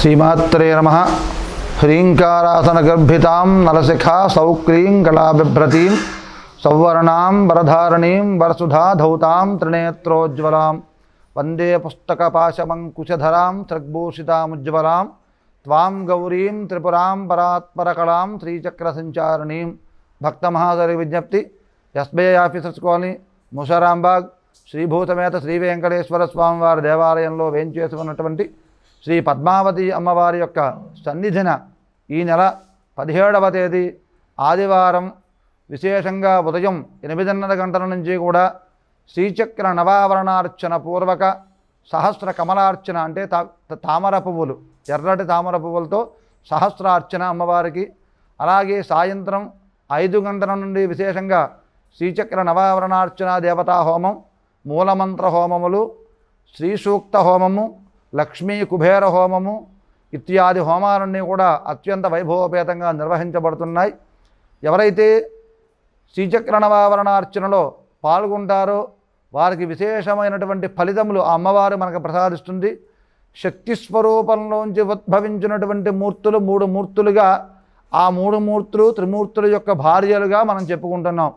శ్రీమాత్రే నమః. హ్రీంకారాసనగర్భితాం నలశిఖా సౌక్రీం కళాబిభ్రతీం సౌవర్ణాం వరధారణీం వరసుధాధౌతాం త్రినేత్రోజ్వలాం వందే పుస్తకపాశమంకుశధరాం త్రగ్భూషితాముజ్వలాం త్వాం గౌరీం త్రిపురాం పరాత్పరకళాం శ్రీచక్రసంచారిణీం. భక్తమహాశరి విజ్ఞప్తి. ఎస్బీఐ ఆఫీసర్స్ కాలనీ, ముషారాంబాగ్, శ్రీభూతమేత శ్రీ వెంకటేశ్వర స్వామివారి దేవాలయంలో వేంచేసి ఉన్నటువంటి శ్రీ పద్మావతి అమ్మవారి యొక్క సన్నిధిన ఈ నెల 17వ తేదీ ఆదివారం విశేషంగా ఉదయం 8:30 గంటల నుంచి కూడా శ్రీచక్ర నవావరణార్చన పూర్వక సహస్ర కమలార్చన అంటే తామర పువ్వులు, ఎర్రటి తామర పువ్వులతో సహస్రార్చన అమ్మవారికి. అలాగే సాయంత్రం 5 గంటల నుండి విశేషంగా శ్రీచక్ర నవావరణార్చన దేవతా హోమం, మూలమంత్ర హోమములు, శ్రీ సూక్త హోమము, లక్ష్మీ కుబేర హోమము ఇత్యాది హోమాలన్నీ కూడా అత్యంత వైభవోపేతంగా నిర్వహించబడుతున్నాయి. ఎవరైతే శ్రీచక్ర నవావరణార్చనలో పాల్గొంటారో వారికి విశేషమైనటువంటి ఫలితములు ఆ అమ్మవారు మనకు ప్రసాదిస్తుంది. శక్తి స్వరూపంలోంచి ఉద్భవించినటువంటి మూర్తులు 3 మూర్తులుగా, ఆ 3 మూర్తులు త్రిమూర్తుల యొక్క భార్యలుగా మనం చెప్పుకుంటున్నాం.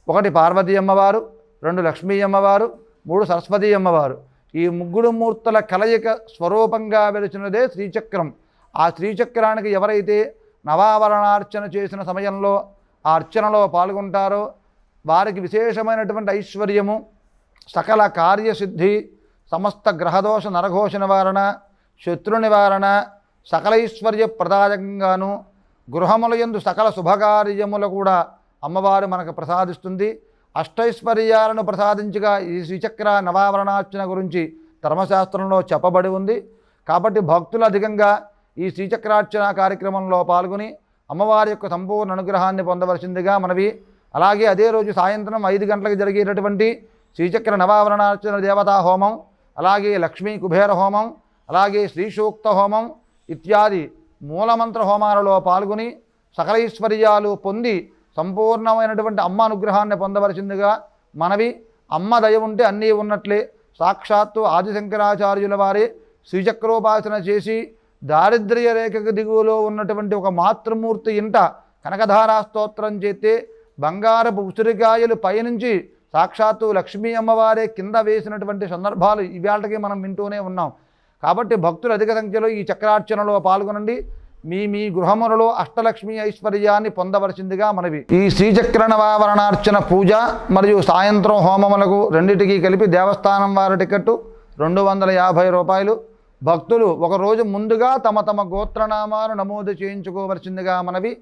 1 పార్వతీ అమ్మవారు, 2 లక్ష్మీ అమ్మవారు, 3 సరస్వతీ అమ్మవారు. ఈ 3 మూర్తుల కలయిక స్వరూపంగా వెలిచినదే శ్రీచక్రం. ఆ శ్రీచక్రానికి ఎవరైతే నవావరణార్చన చేసిన సమయంలో ఆ అర్చనలో పాల్గొంటారో వారికి విశేషమైనటువంటి ఐశ్వర్యము, సకల కార్యసిద్ధి, సమస్త గ్రహదోష నరఘోష నివారణ, శత్రు నివారణ, సకలైశ్వర్య ప్రదాయకంగాను గృహములయందు సకల శుభకార్యములు కూడా అమ్మవారు మనకు ప్రసాదిస్తుంది. అష్టైశ్వర్యాలను ప్రసాదించగా ఈ శ్రీచక్ర నవావరణార్చన గురించి ధర్మశాస్త్రంలో చెప్పబడి ఉంది. కాబట్టి భక్తులు అధికంగా ఈ శ్రీచక్రార్చన కార్యక్రమంలో పాల్గొని అమ్మవారి యొక్క సంపూర్ణ అనుగ్రహాన్ని పొందవలసిందిగా మనవి. అలాగే అదే రోజు సాయంత్రం 5 గంటలకు జరిగేటటువంటి శ్రీచక్ర నవావరణార్చన దేవతా హోమం, అలాగే లక్ష్మీ కుబేర హోమం, అలాగే శ్రీసూక్త హోమం ఇత్యాది మూలమంత్ర హోమాలలో పాల్గొని సకలైశ్వర్యాలు పొంది సంపూర్ణమైనటువంటి అమ్మ అనుగ్రహాన్ని పొందవలసిందిగా మనవి. అమ్మ దయ ఉంటే అన్నీ ఉన్నట్లే. సాక్షాత్తు ఆదిశంకరాచార్యుల వారి శ్రీచక్రోపాసన చేసి దారిద్ర్య రేఖకు దిగువలో ఉన్నటువంటి ఒక మాతృమూర్తి ఇంట కనకధారా స్తోత్రం చేస్తే బంగారపు ఉసిరికాయలు పైనుంచి సాక్షాత్తు లక్ష్మీ అమ్మవారే కింద వేసినటువంటి సందర్భాలు ఇవాళకి మనం వింటూనే ఉన్నాం. కాబట్టి భక్తులు అధిక సంఖ్యలో ఈ చక్రార్చనలో పాల్గొనండి. మీ గృహములలో అష్టలక్ష్మి ఐశ్వర్యాన్ని పొందవలసిందిగా మనవి. ఈ శ్రీచక్ర నవావరణార్చన పూజ మరియు సాయంత్రం హోమములకు రెండింటికి కలిపి దేవస్థానం వారి టికెట్టు 250 రూపాయలు. భక్తులు ఒకరోజు ముందుగా తమ గోత్రనామాలు నమోదు చేయించుకోవలసిందిగా మనవి.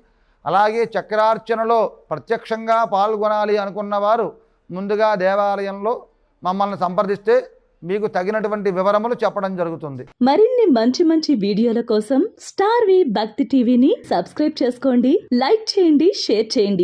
అలాగే చక్రార్చనలో ప్రత్యక్షంగా పాల్గొనాలి అనుకున్నవారు ముందుగా దేవాలయంలో మమ్మల్ని సంప్రదిస్తే మీకు తగినటువంటి వివరములు చెప్పడం జరుగుతుంది. మరిన్ని మంచి వీడియోల కోసం స్టార్ వి భక్తి టీవీని సబ్స్క్రైబ్ చేసుకోండి, లైక్ చేయండి, షేర్ చేయండి.